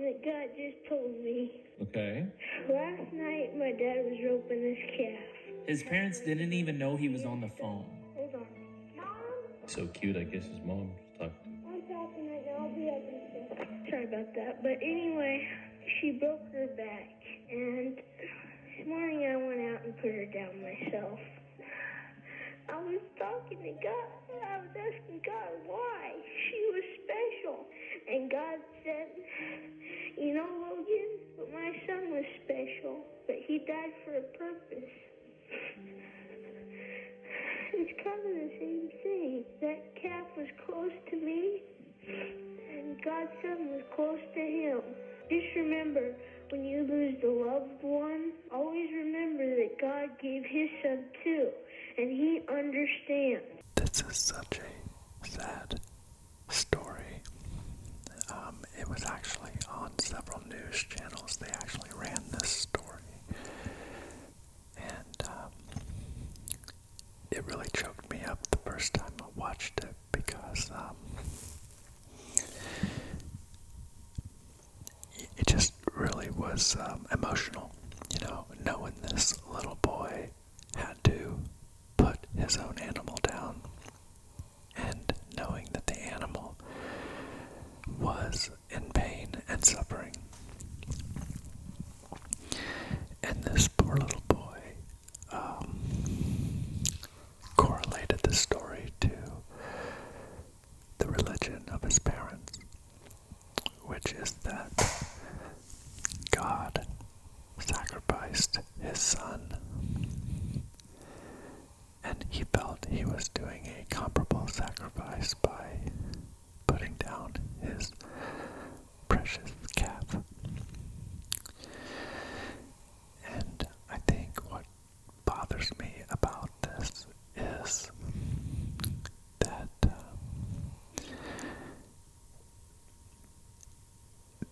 that God just told me. Okay. Last night, my dad was roping this calf. His parents didn't even know he was on the phone. Hold on. Mom? So cute, I guess his mom talked. I'm talking right now. I'll be up in a second. Sorry about that. But anyway, she broke her back. And this morning I went out and put her down myself. I was talking to God. I was asking God why she was special. And God said, you know, Logan, but my son was special. But he died for a purpose. It's kind of the same thing. That calf was close to me, and God's son was close to him. Just remember, when you lose the loved one, always remember that God gave his son too, and he understands. This is such a sad story. It was actually on several news channels. They actually ran this story. And it really choked me up the first time I watched it because it just really was emotional, you know, knowing this little boy had to put his own animal down and knowing that the animal was in pain and suffering. And this poor little boy correlated the story to the religion of his parents, which is that God sacrificed his son, and he felt he was doing a comparable sacrifice by putting down his precious calf. And I think what bothers me about this is that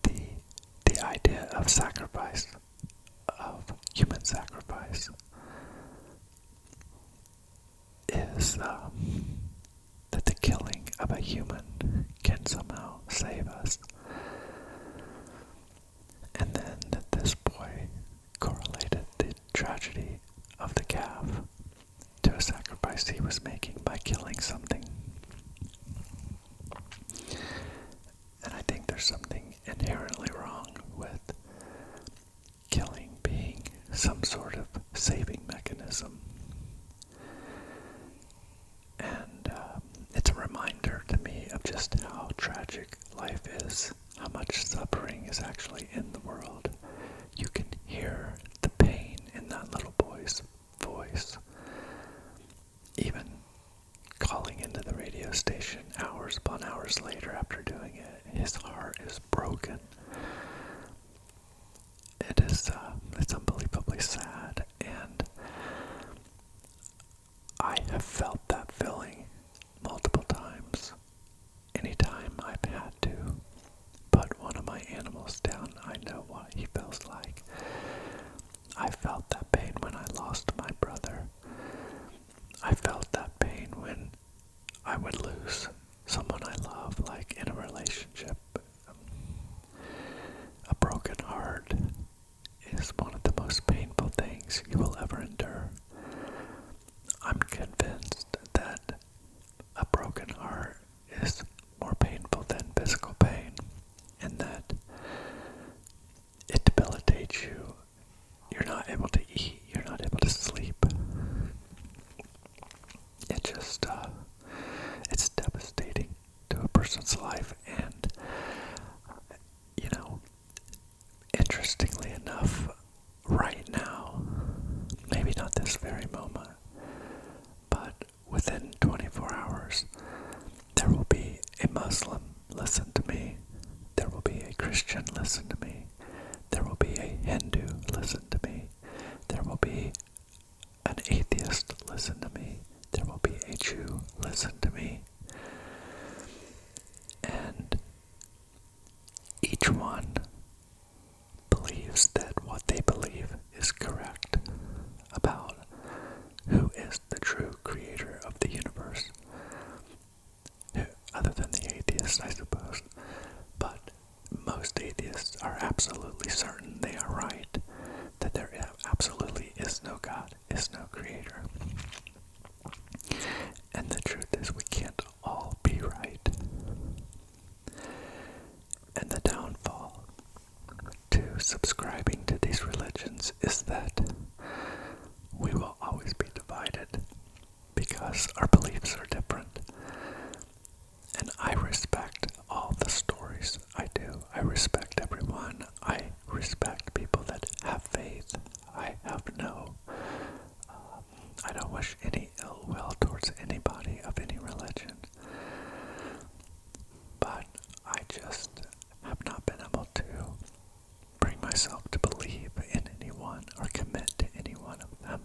the idea of sacrifice, of human sacrifice, is that the killing of a human can somehow save us. And then that this boy correlated the tragedy of the calf to a sacrifice he was making by killing something. And I think there's something inherently wrong with killing being some sort of saving mechanism. And it's a reminder to me of just how tragic life is, how much suffering is actually in the world. You can hear the pain in that little boy's voice. Even calling into the radio station hours upon hours later after doing it, his heart is broken. It's unbelievably sad, and I have felt that feeling multiple times. Anytime I've had to put one of my animals down, I know what he feels like. I felt that pain when I lost my brother. I felt that pain when I would lose someone I love, like in a relationship. A broken heart is one of the most painful things you will ever endure. I'm convinced that a broken heart is more painful than physical pain, and that it debilitates you. You're not able to eat, you're not able to sleep. It just, it's devastating to a person's life, and, you know, interestingly enough, right now, maybe not this very moment, but within 24 hours, there will be a Muslim listen to me. There will be a Christian listen to me. There will be a Hindu listen to me. There will be an atheist listen to me. There will be a Jew listen to me. And each one believes that what they believe is correct about who is the true creator of the universe. Other than the atheists, I suppose. But most atheists are absolutely certain they are right, that there absolutely is no God, is no creator. And the truth is, we can't all be right. And the downfall to subscribing to these religions is that we will always be divided because our beliefs are different. And I respect all the stories. I do. I respect everyone. I respect people that have faith. I don't wish any ill will towards anybody of any religion. But I just have not been able to bring myself to believe in anyone or commit to any one of them.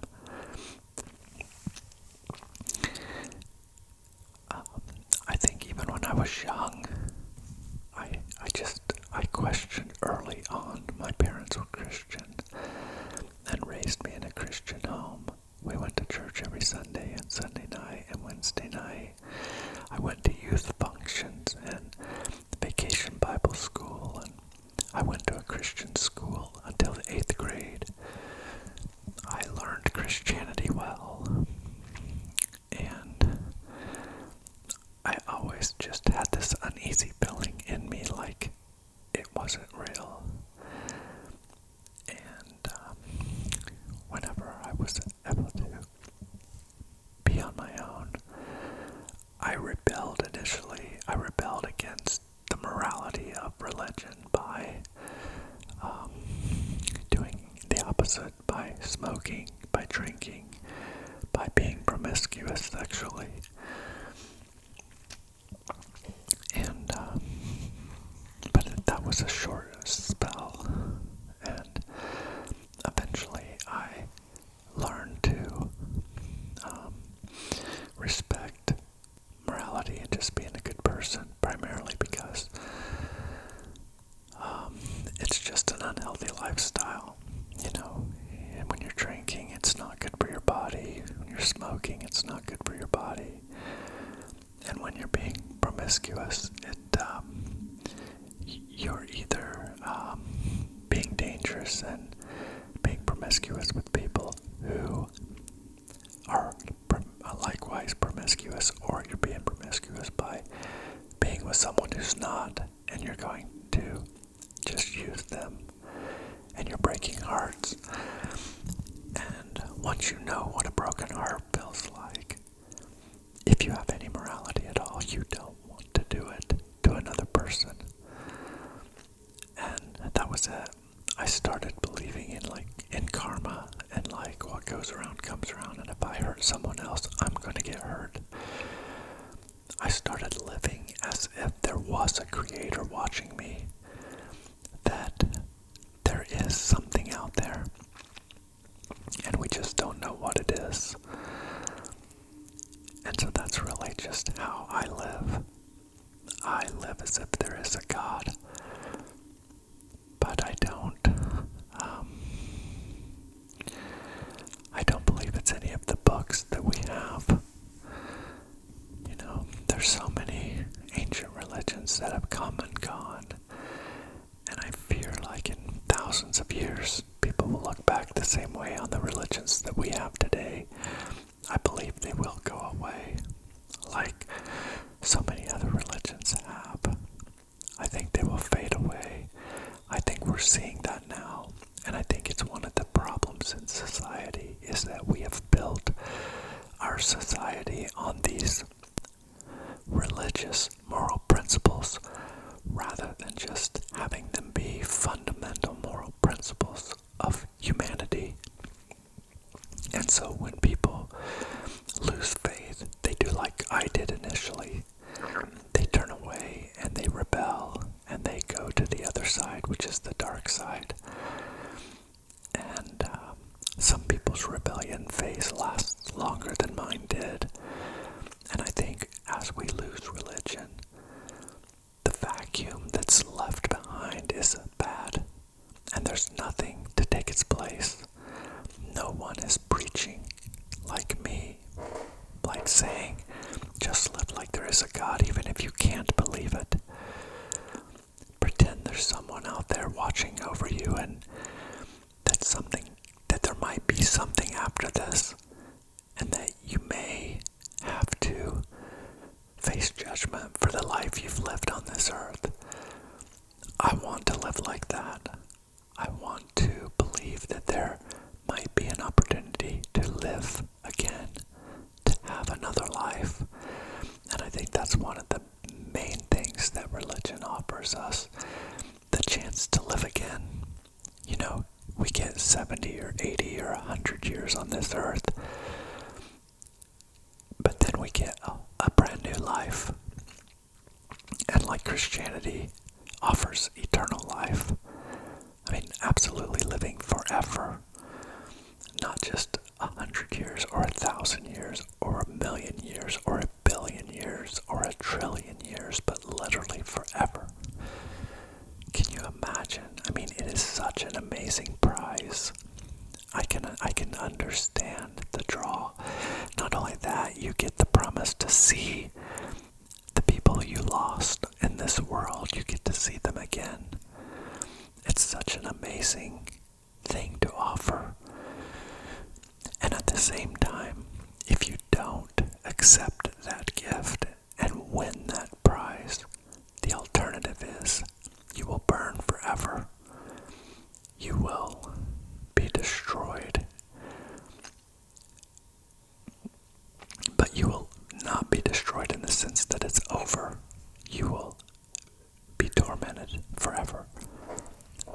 I think even when I was young, I questioned early on. My parents were Christian and raised me in a Christian home. We went to church every Sunday and Sunday night and Wednesday night. I went to youth functions and vacation Bible school, and I went to a Christian school until the 8th grade. I learned Christianity well, and I always just had this uneasy feeling in me like it wasn't real. And whenever I was able to be on my own, I rebelled initially. I rebelled against the morality of religion by doing the opposite, by smoking, by drinking, by being promiscuous sexually. And but that was a short spell, and eventually I learned to respect morality and just being a good person, primarily because it's just an unhealthy lifestyle, and when you're drinking, it's not good for your body. When you're smoking, it's not good for your body. And when you're being promiscuous, you're either being dangerous and being promiscuous with people who are likewise promiscuous, or you're being promiscuous by being with someone who's not, and you're going to just use them, and you're breaking hearts. And once you know what a broken heart feels like, if you have any morality at all, you don't want to do it to another person. And that was it. I started believing in karma, and what goes around comes around, and if I hurt someone else, I'm going to get hurt. I started living as if there was a creator watching me, that there is something out there, and we just don't know what it is. And so that's really just how I live. I live as if there is a God, but I don't believe it's any of the books that we have. There's so many ancient religions that have come and gone, and I fear like in thousands of years, people will look back the same way on the religions that we have today. I believe they will go away, like so many other religions have. I think they will fade away. I think we're seeing that now, and I think it's one of the problems in society is that we have built our society on these religious moral principles rather than just having them be fundamental moral principles of humanity. And so when people lose faith, they do like I did initially. They turn away and they rebel and they go to the other side, which is the dark side. And some people's rebellion phase lasts longer than mine did. And I think as we lose religion, the vacuum that's left behind is bad, and there's nothing to take its place. No one is preaching like me, like saying, just live like there is a God, even if you can't believe it. Pretend there's someone out there watching watching over you, and that there might be something after this, and that you may have to face judgment for the life you've lived on this earth. I want to live like that. I want to believe that there might be an opportunity to live again, to have another life. And I think that's one of the main things that religion offers us, the chance to live again. You know, we get 70 or 80 or 100 years on this earth, but then we get a brand new life. And like Christianity offers eternal life. I mean, absolutely living forever. Not just 100 years or 1,000 years or 1,000,000 years or 1,000,000,000 years or 1,000,000,000,000 years, but literally forever. Can you imagine? I mean, it is such an amazing prize. I can understand the draw. Not only that, you get the promise to see the people you lost in this world. You get to see them again. It's such an amazing thing to offer. And at the same time, if you don't accept that gift and win that prize, the alternative is you will burn forever. You will be destroyed. But you will not be destroyed in the sense that it's over. You will be tormented forever.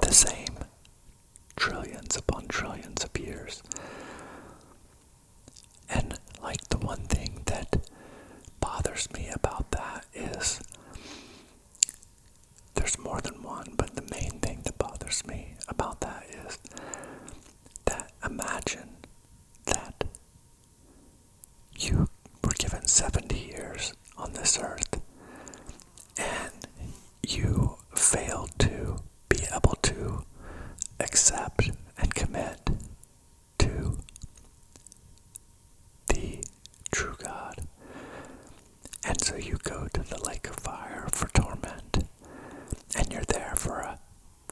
The same, trillions upon trillions of years. And like the one thing that bothers me about that is, there's more than one, but the main thing that bothers me about that is that imagine that you were given 70 years on this earth and you failed to be able to accept and commit to the true God. And so you go to the lake of fire for torment, and you're there for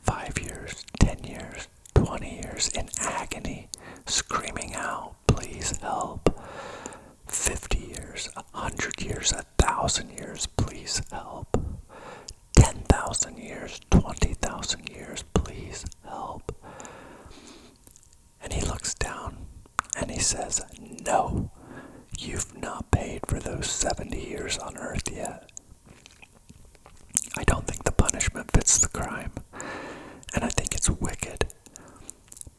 5 years, 10 years, 20 years in agony, screaming out, please help. 50 years, 100 years, 1,000 years, please help. 10,000 years, 20,000 years, please help. And he looks down and he says, no, you've not paid for those 70 years on earth yet. I don't think the punishment fits the crime. And I think it's wicked.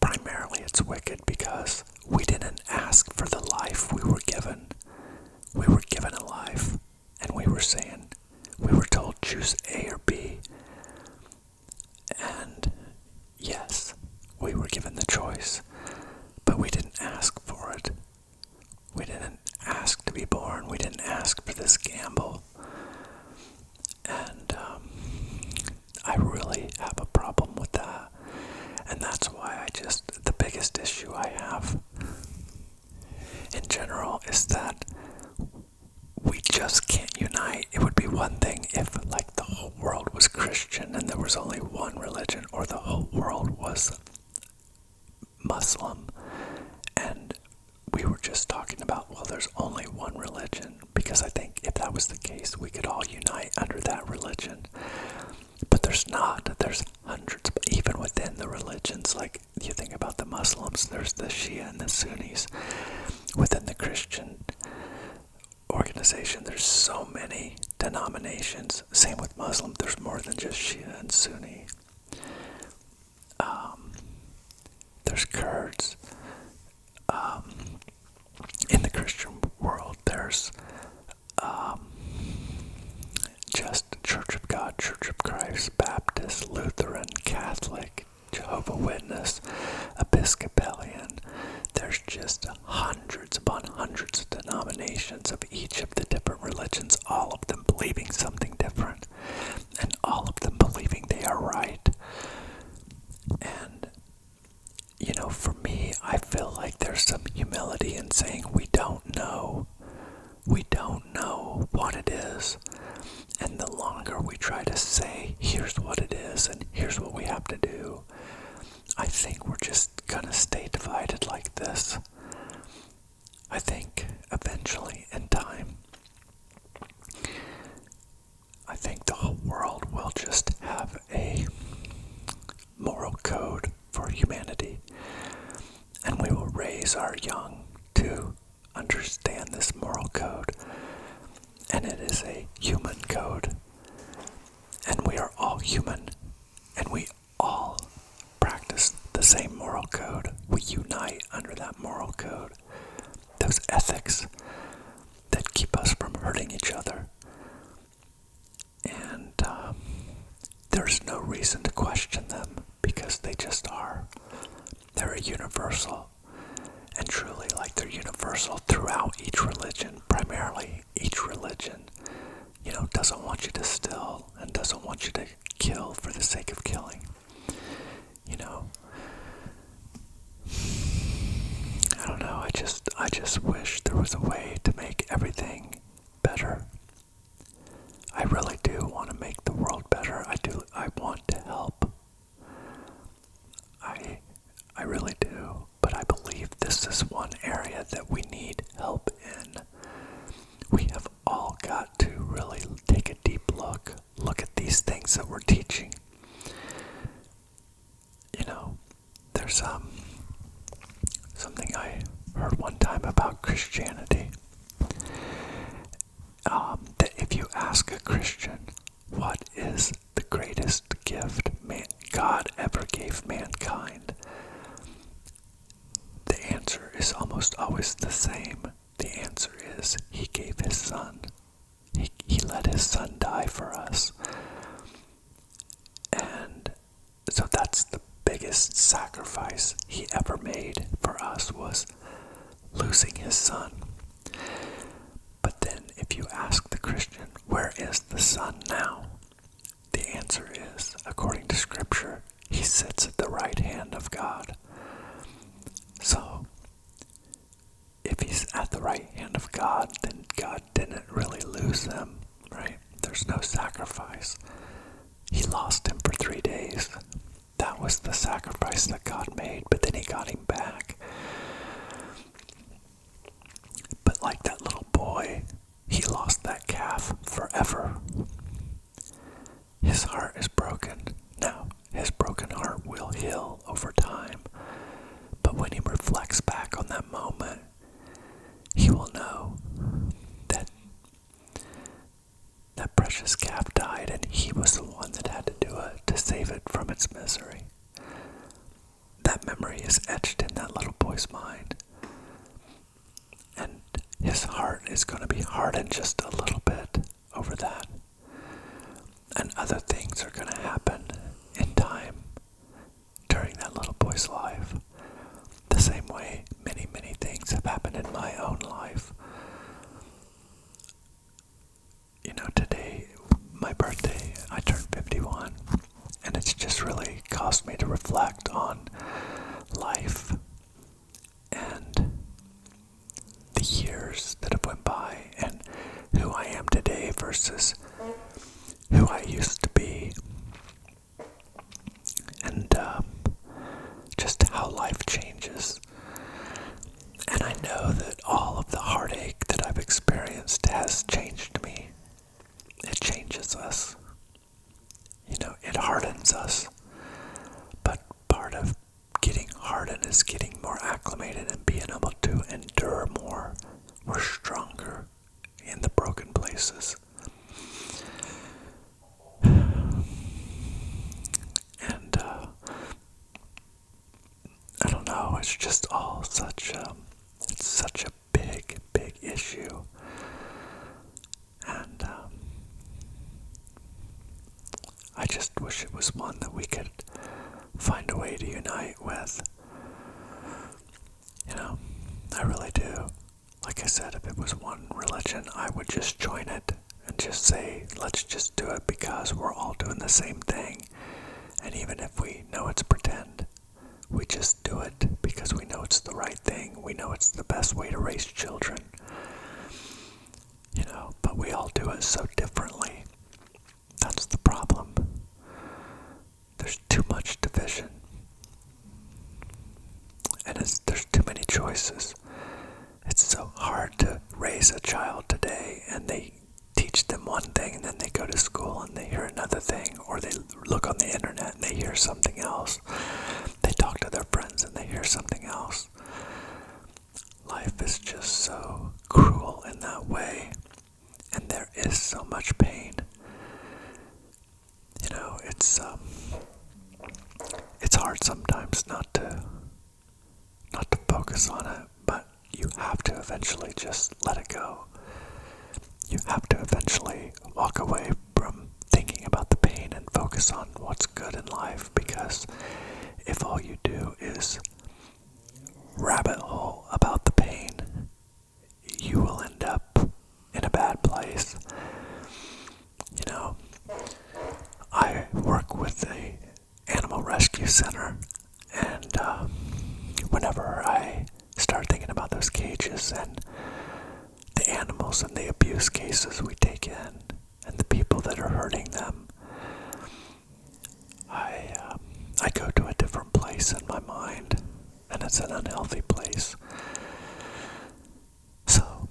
Primarily it's wicked because we didn't ask for the life we were given. We were given a life, and we were told choose A or B. And yes, we were given the choice, but we didn't ask for it. We didn't ask to be born. We didn't ask for this gamble. And I really have a problem with that. And that's why the biggest issue I have in general is that we just can't unite. It would be one thing if, like, the whole world was Christian and there was only one religion, or the whole world was Muslim, and we were just talking about, well, there's only one religion, because I think if that was the case, we could all unite under that religion. But there's not. There's hundreds, even within the religions. Like, you think about the Muslims, there's the Shia and the Sunnis. Within the Christian organization, there's so many denominations. Same with Muslim, there's more than just Shia and Sunni. There's Kurds. In the Christian world, there's just Church of God, Church of Christ, Baptist, Lutheran, Catholic, Jehovah's Witness, Episcopalian. There's just hundreds upon hundreds of denominations of each of the different religions, all of them believing something different, and all of them believing they are right. And, you know, for me, I feel like there's some humility in saying we don't know. We don't know what it is. And the longer we try to say, here's what it is, and here's what we have to do, think we're just gonna stay divided like this. I think eventually in time, I think the whole world will just have a moral code for humanity, and we will raise our young to understand this moral code, and it is a human code, and we are all human, and we all practice the same moral code. We unite under that moral code, those ethics that keep us from hurting each other. And there's no reason to question them because they just are. They're a universal. And truly, like, they're universal throughout each religion. Primarily, each religion, doesn't want you to steal and doesn't want you to kill for the sake of killing. I don't know. I just wish there was a way to make everything better. I really do want to make the world better. I want to help. I really do. But I believe this is one area that we need help in. We have all got to really take a deep look at these things that we're teaching. There's something I heard one time about Christianity. That if you ask a Christian, what is the greatest gift God ever gave mankind? The answer is almost always the same. The answer is he gave his son. He let his son die for us. And so that's the biggest sacrifice he ever made for us, was losing his son. But then if you ask the Christian, where is the son now? The answer is, according to Scripture, he sits at the right hand of God. So, if he's at the right hand of God, then God didn't really lose him, right? There's no sacrifice. He lost him for 3 days. That was the sacrifice that God made, but then he got him back. But like that little boy, he lost that calf forever. His heart is broken. Now, his broken heart will heal over time. But when he reflects back on that moment, he will know that that precious calf died and he was the one that had to do it to save it from its misery. That memory is etched in that little boy's mind. And his heart is going to be hardened just a little bit over that. And other things are going to happen in time during that little boy's life. The same way many, many things have happened in my own life. Today, my birthday, I turned 51, and it's just really caused me to reflect on life and the years that have went by and who I am today versus who I used to be, and just how life changes. And I know that all of the heartache that I've experienced has changed me. It changes us. It hardens us. But part of getting hardened is getting more acclimated and being able to endure more. We're stronger in the broken places. And I don't know, it's just all it's such a big, big issue. And I just wish it was one that we could find a way to unite with. I really do. Like I said, if it was one religion, I would just join it and just say, let's just do it because we're all doing the same thing. And even if we know it's pretend, we just do it because we know it's the right thing. We know it's the best way to raise children. But we all do it so differently. That's the problem. There's too much division. choices. It's so hard to raise a child today, and they teach them one thing and then they go to school and they hear another thing, or they look on the internet and they hear something else. They talk to their friends and they hear something else. Life is just so cruel in that way, and there is so much pain. You know, it's hard sometimes not to focus on it, but you have to eventually just let it go. You have to eventually walk away from thinking about the pain and focus on what's good in life, because if all you do is rabbit hole about the pain, you will end up in a bad place. You know, I work with the animal rescue center, and whenever I start thinking about those cages and the animals and the abuse cases we take in and the people that are hurting them, I go to a different place in my mind, and it's an unhealthy place. So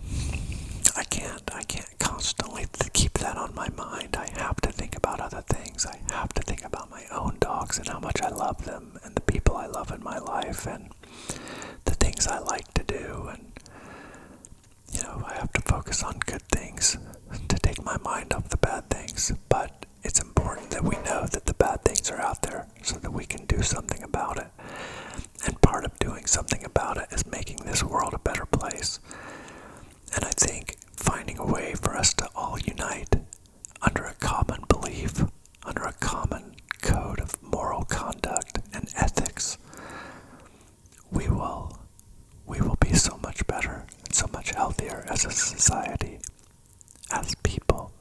I can't constantly keep that on my mind. I have to think about other things. I have to think about my own dogs and how much I love them, and the people I love in my life, and the things I like to do. And you know, I have to focus on good things to take my mind off the bad things. But it's important that we know that the bad things are out there so that we can do something about it. And part of doing something about it is making this world a better place. And I think finding a way for us to all unite under a common belief, under a common code of moral conduct and ethics, we will be so much better and so much healthier as a society, as people.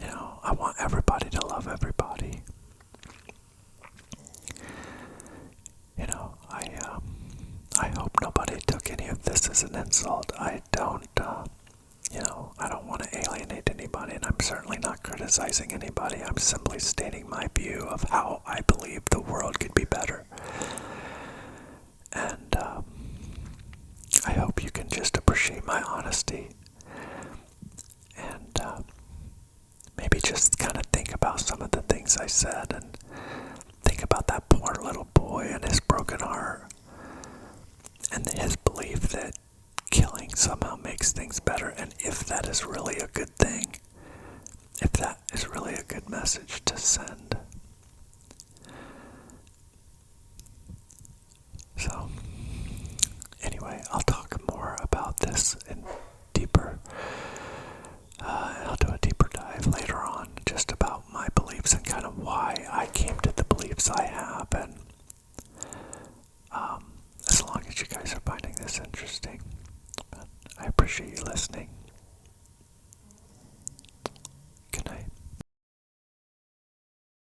You know, I want everybody to love everybody. You know, I hope nobody took any of this as an insult. I don't want to alienate anybody, and I'm certainly not criticizing anybody. I'm simply stating my view of how I believe the world could be better. And I hope you can just appreciate my honesty, and maybe just kind of think about some of the things I said, and think about that poor little boy and his broken heart, and his belief that killing somehow makes things better, and if that is really a good thing, if that is really a good message to send. So, anyway, I'll talk more about this in deeper, I'll do a deeper dive later on, just about my beliefs and kind of why I came to the beliefs I have, and as long as you guys are finding this interesting. But I appreciate you listening.